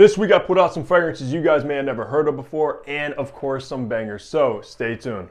This week I put out some fragrances you guys may have never heard of before, and of course some bangers, so stay tuned.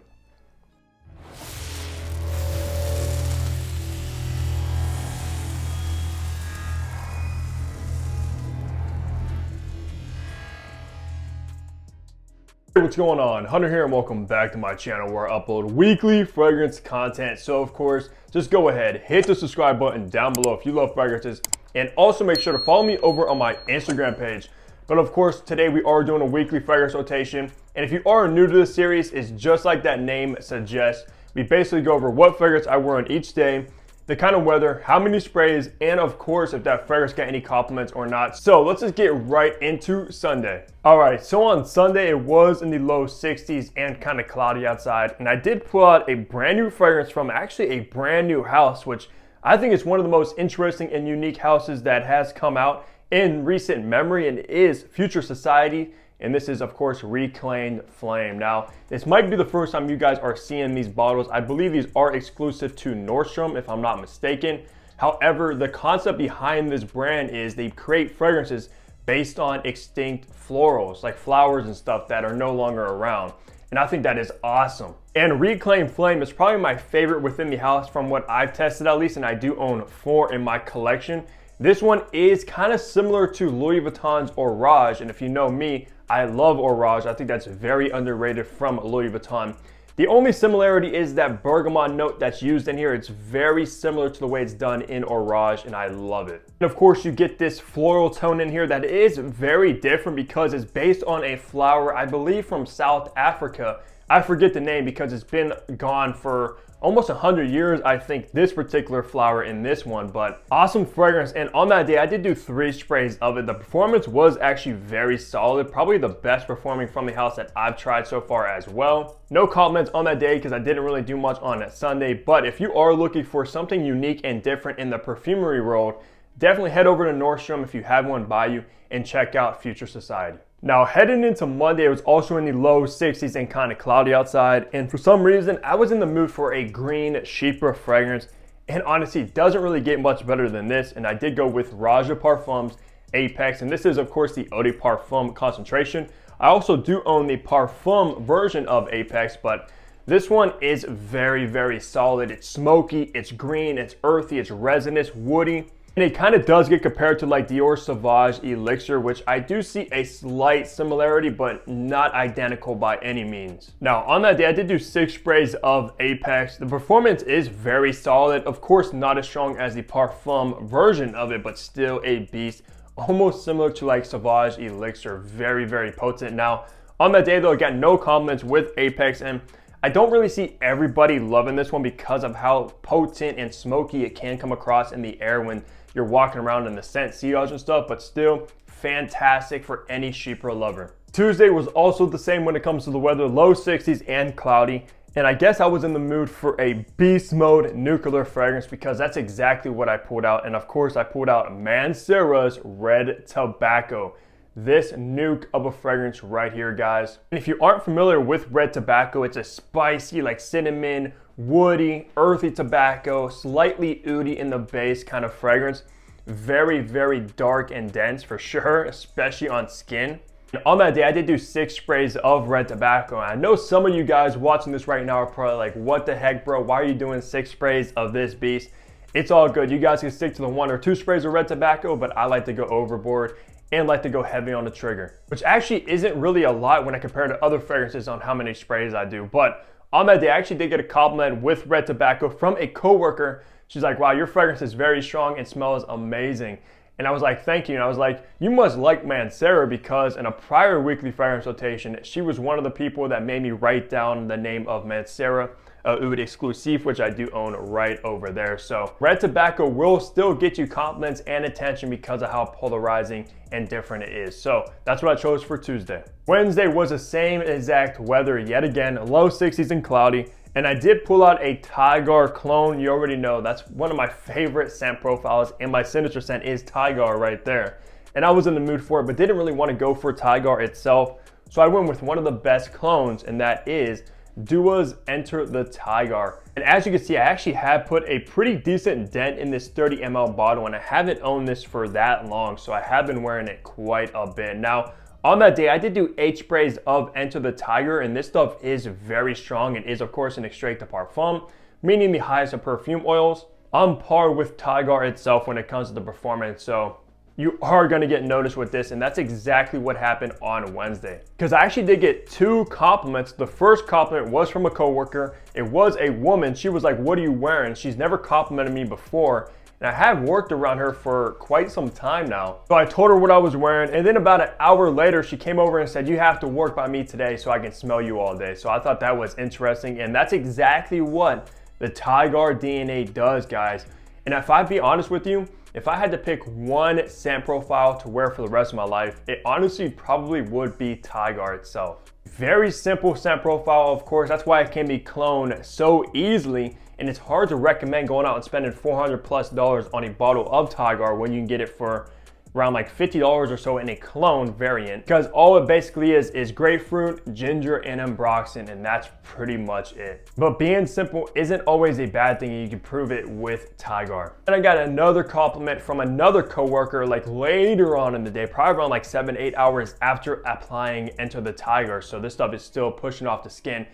Hey, what's going on? Hunter here and welcome back to my channel where I upload weekly fragrance content. So of course, just go ahead, hit the subscribe button down below if you love fragrances, and also make sure to follow me over on my Instagram page. But of course, today we are doing a weekly fragrance rotation. And if you are new to this series, it's just like that name suggests. We basically go over what fragrance I wear on each day, the kind of weather, how many sprays, and of course, if that fragrance got any compliments or not. So let's just get right into Sunday. All right, so on Sunday, it was in the low 60s and kind of cloudy outside. And I did pull out a brand new fragrance from actually a brand new house, which I think is one of the most interesting and unique houses that has come out in recent memory, and is Future Society, and this is of course Reclaimed Flame. Now this might be the first time you guys are seeing these bottles. I believe these are exclusive to Nordstrom if I'm not mistaken. However, the concept behind this brand is they create fragrances based on extinct florals, like flowers and stuff that are no longer around, and I think that is awesome. And Reclaimed Flame is probably my favorite within the house from what I've tested at least, and I do own 4 in my collection. This one is kind of similar to Louis Vuitton's Orage, and if you know me, I love Orage. I think that's very underrated from Louis Vuitton. The only similarity is that bergamot note that's used in here. It's very similar to the way it's done in Orage, and I love it. And of course, you get this floral tone in here that is very different because it's based on a flower, I believe from South Africa. I forget the name because it's been gone for almost 100 years, I think, this particular flower in this one, but awesome fragrance. And on that day, I did do 3 sprays of it. The performance was actually very solid, probably the best performing from the house that I've tried so far as well. No compliments on that day because I didn't really do much on that Sunday, but if you are looking for something unique and different in the perfumery world, definitely head over to Nordstrom if you have one by you and check out Future Society. Now heading into Monday, it was also in the low 60s and kind of cloudy outside, and for some reason I was in the mood for a green chypie fragrance, and honestly it doesn't really get much better than this, and I did go with Raja Parfums Apex, and this is of course the Eau de Parfum concentration. I also do own the Parfum version of Apex, but this one is very solid. It's smoky, it's green, it's earthy, it's resinous, woody. And it kind of does get compared to like Dior Sauvage Elixir, which I do see a slight similarity, but not identical by any means. Now on that day, I did do 6 sprays of Apex. The performance is very solid. Of course, not as strong as the Parfum version of it, but still a beast. Almost similar to like Sauvage Elixir, very potent. Now on that day though, again, no compliments with Apex, and I don't really see everybody loving this one because of how potent and smoky it can come across in the air when you're walking around in the scent sillage and stuff, but still fantastic for any chypie lover. Tuesday was also the same when it comes to the weather, low 60s and cloudy, and I guess I was in the mood for a beast mode nuclear fragrance because that's exactly what I pulled out. And of course I pulled out Mancera's Red Tobacco. This nuke of a fragrance right here, guys. And if you aren't familiar with Red Tobacco, it's a spicy, like cinnamon, woody, earthy tobacco, slightly oudy in the base kind of fragrance. Very dark and dense for sure, especially on skin. And on that day, I did do 6 sprays of Red Tobacco. And I know some of you guys watching this right now are probably like, what the heck, bro? Why are you doing 6 sprays of this beast? It's all good. You guys can stick to the 1 or 2 sprays of Red Tobacco, but I like to go overboard and like to go heavy on the trigger, which actually isn't really a lot when I compare to other fragrances on how many sprays I do. But on that day, I actually did get a compliment with Red Tobacco from a coworker. She's like, wow, your fragrance is very strong and smells amazing. And I was like, thank you. And I was like, you must like Mancera, because in a prior weekly fragrance rotation, she was one of the people that made me write down the name of Mancera Oud Exclusive, which I do own right over there. So Red Tobacco will still get you compliments and attention because of how polarizing and different it is. So that's what I chose for Tuesday. Wednesday was the same exact weather yet again, low 60s and cloudy. And I did pull out a Tigar cologne. You already know that's one of my favorite scent profiles, and my signature scent is Tigar right there. And I was in the mood for it, but didn't really want to go for Tigar itself. So I went with one of the best clones, and that is Dua's Enter the Tiger. And as you can see, I actually have put a pretty decent dent in this 30 ml bottle, and I haven't owned this for that long, so I have been wearing it quite a bit. Now, on that day, I did do 8 sprays of Enter the Tiger, and this stuff is very strong. It is, of course, an extrait de parfum, meaning the highest of perfume oils, on par with Tiger itself when it comes to the performance. So you are gonna get noticed with this, and that's exactly what happened on Wednesday. Because I actually did get 2 compliments. The first compliment was from a coworker. It was a woman. She was like, "What are you wearing?" She's never complimented me before, and I have worked around her for quite some time now. So I told her what I was wearing, and then about an hour later, she came over and said, "You have to work by me today so I can smell you all day." So I thought that was interesting, and that's exactly what the Tiger DNA does, guys. And if I be honest with you, if I had to pick one scent profile to wear for the rest of my life, it honestly probably would be Tiger itself. Very simple scent profile, of course. That's why it can be cloned so easily, and it's hard to recommend going out and spending $400+ on a bottle of Tiger when you can get it for around like $50 or so in a cologne variant, because all it basically is grapefruit, ginger, and ambroxan, and that's pretty much it. But being simple isn't always a bad thing, and you can prove it with Tiger. And I got another compliment from another coworker like later on in the day, probably around like 7-8 hours after applying Enter the Tiger. So this stuff is still pushing off the skin.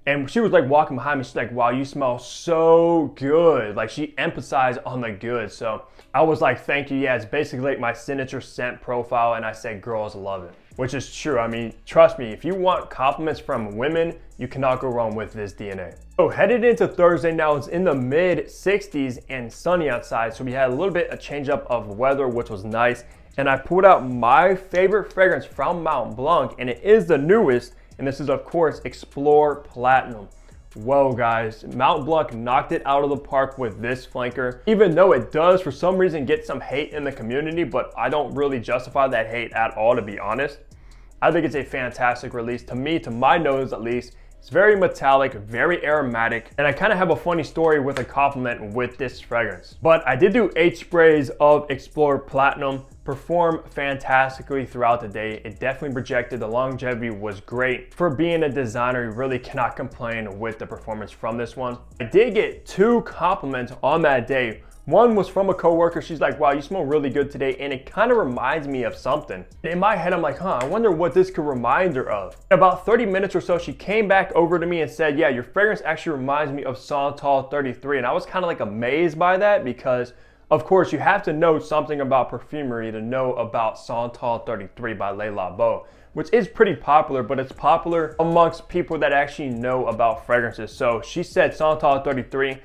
And she was like walking behind me, she's like, "Wow, you smell so good." Like she emphasized on the good. So I was like, "Thank you." Yeah, it's basically like my signature scent profile, and I said girls love it, which is true. I mean, trust me, if you want compliments from women, you cannot go wrong with this DNA. So headed into Thursday now, it's in the mid 60s and sunny outside. So we had a little bit of change up of weather, which was nice. And I pulled out my favorite fragrance from Mont Blanc, and it is the newest. And this is, of course, Explore Platinum. Whoa, guys, Mont Blanc knocked it out of the park with this flanker, even though it does for some reason get some hate in the community, but I don't really justify that hate at all, to be honest. I think it's a fantastic release. To me, to my nose at least, it's very metallic, very aromatic, and I kind of have a funny story with a compliment with this fragrance. But I did do 8 sprays of Explore Platinum, performed fantastically throughout the day. It definitely projected. The longevity was great. For being a designer, you really cannot complain with the performance from this one. I did get 2 compliments on that day. One was from a coworker. She's like, "Wow, you smell really good today," and it kind of reminds me of something. In my head, I'm like, I wonder what this could remind her of. In about 30 minutes or so, she came back over to me and said, "Yeah, your fragrance actually reminds me of Santal 33." And I was kind of like amazed by that, because of course you have to know something about perfumery to know about Santal 33 by Le Labo, which is pretty popular, but it's popular amongst people that actually know about fragrances. So she said Santal 33.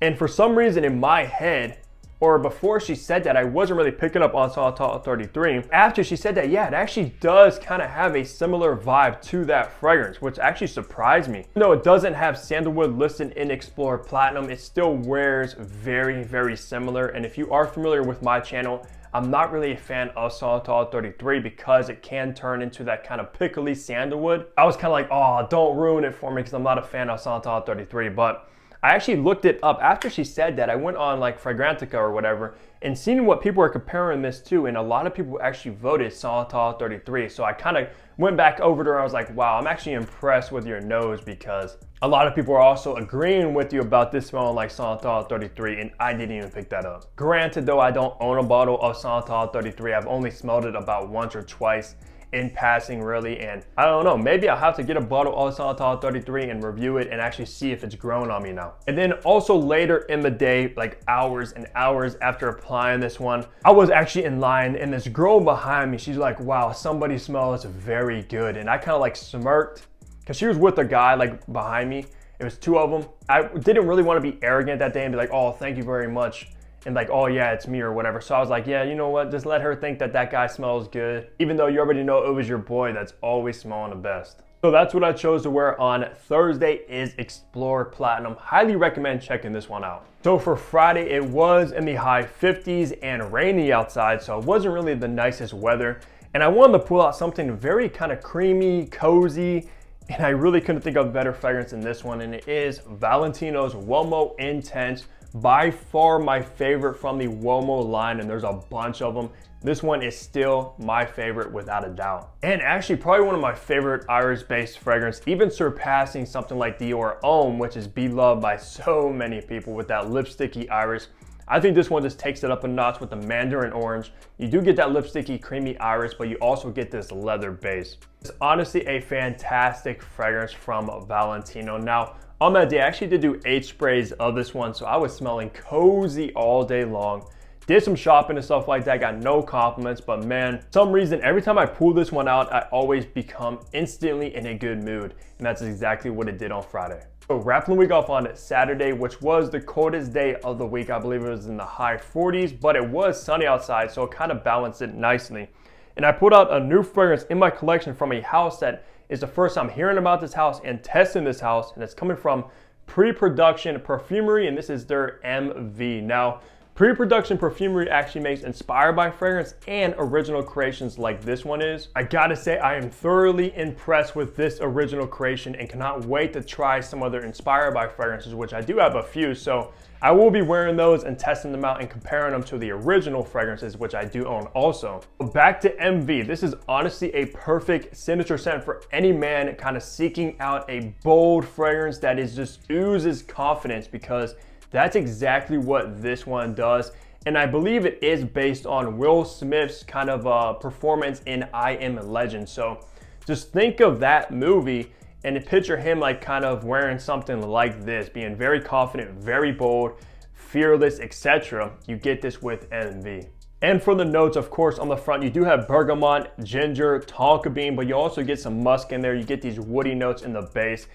And for some reason in my head, or before she said that, I wasn't really picking up on Santal 33. After she said that, yeah, it actually does kind of have a similar vibe to that fragrance, which actually surprised me. Even though it doesn't have sandalwood listed in Explore Platinum, it still wears very, very similar. And if you are familiar with my channel, I'm not really a fan of Santal 33 because it can turn into that kind of pickly sandalwood. I was kind of like, oh, don't ruin it for me, because I'm not a fan of Santal 33, but I actually looked it up after she said that. I went on like Fragrantica or whatever and seen what people are comparing this to, and a lot of people actually voted Santal 33. So I kind of went back over to her and I was like, wow, I'm actually impressed with your nose, because a lot of people are also agreeing with you about this smelling like Santal 33, and I didn't even pick that up. Granted though, I don't own a bottle of Santal 33. I've only smelled it about once or twice in passing, really, and I don't know, maybe I'll have to get a bottle of Santal 33 and review it and actually see if it's grown on me now. And then also later in the day, like hours and hours after applying this one, I was actually in line, and this girl behind me, she's like, "Wow, somebody smells very good." And I kind of like smirked, because she was with a guy like behind me. It was 2 of them. I didn't really want to be arrogant that day and be like, "Oh, thank you very much," and like, "Oh yeah, it's me," or whatever. So I was like, yeah, you know what? Just let her think that that guy smells good, even though you already know it was your boy that's always smelling the best. So that's what I chose to wear on Thursday, is Explore Platinum. Highly recommend checking this one out. So for Friday, it was in the high 50s and rainy outside, so it wasn't really the nicest weather. And I wanted to pull out something very kind of creamy, cozy, and I really couldn't think of a better fragrance than this one, and it is Valentino's Uomo Intense by far my favorite from the Uomo line, and there's a bunch of them. This one is still my favorite without a doubt. And actually probably one of my favorite iris-based fragrance, even surpassing something like Dior Homme, which is beloved by so many people with that lipsticky iris. I think this one just takes it up a notch with the mandarin orange. You do get that lipsticky creamy iris, but you also get this leather base. It's honestly a fantastic fragrance from Valentino. Now, on that day, I actually did do 8 sprays of this one, so I was smelling cozy all day long. Did some shopping and stuff like that, got no compliments, but man, for some reason, every time I pull this one out, I always become instantly in a good mood. And that's exactly what it did on Friday. So wrapping the week off on Saturday, which was the coldest day of the week. I believe it was in the high 40s, but it was sunny outside, so it kind of balanced it nicely. And I put out a new fragrance in my collection from a house that is the first time hearing about this house and testing this house, and it's coming from Pre-Production Perfumery, and this is their MV. Now, Pre-Production Perfumery actually makes inspired by fragrance and original creations like this one is. I gotta say, I am thoroughly impressed with this original creation and cannot wait to try some other inspired by fragrances, which I do have a few. So I will be wearing those and testing them out and comparing them to the original fragrances, which I do own also. Back to MV. This is honestly a perfect signature scent for any man kind of seeking out a bold fragrance that is just oozes confidence, because that's exactly what this one does. And I believe it is based on Will Smith's kind of performance in I Am Legend. So just think of that movie and picture him like kind of wearing something like this, being very confident, very bold, fearless, etc. You get this with MV. And for the notes, of course, on the front, you do have bergamot, ginger, tonka bean, but you also get some musk in there. You get these woody notes in the base.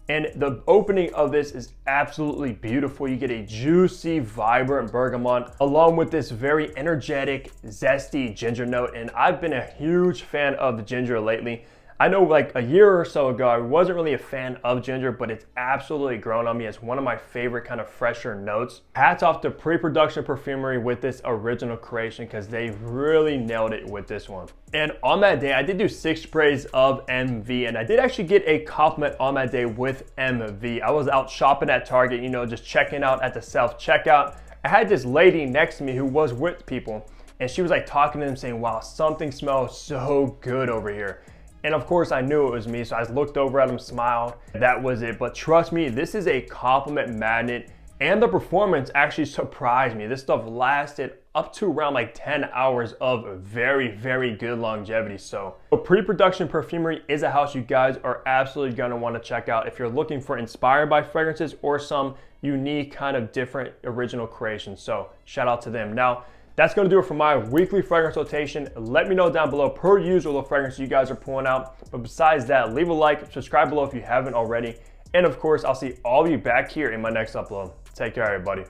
And the opening of this is absolutely beautiful. You get a juicy, vibrant bergamot, along with this very energetic, zesty ginger note. And I've been a huge fan of the ginger lately. I know like a year or so ago, I wasn't really a fan of ginger, but it's absolutely grown on me as one of my favorite kind of fresher notes. Hats off to Pre-Production Perfumery with this original creation, because they really nailed it with this one. And on that day, I did do 6 sprays of MV, and I did actually get a compliment on that day with MV. I was out shopping at Target, you know, just checking out at the self-checkout. I had this lady next to me who was with people, and she was like talking to them saying, wow, something smells so good over here. And of course I knew it was me, so I looked over at him, smiled, that was it. But trust me, this is a compliment magnet, and the performance actually surprised me. This stuff lasted up to around like 10 hours of very, very good longevity. So Pre-Production Perfumery is a house you guys are absolutely gonna wanna check out if you're looking for inspired by fragrances or some unique kind of different original creations. So shout out to them. Now, that's going to do it for my weekly fragrance rotation. Let me know down below per usual the fragrances you guys are pulling out. But besides that, leave a like, subscribe below if you haven't already. And of course, I'll see all of you back here in my next upload. Take care, everybody.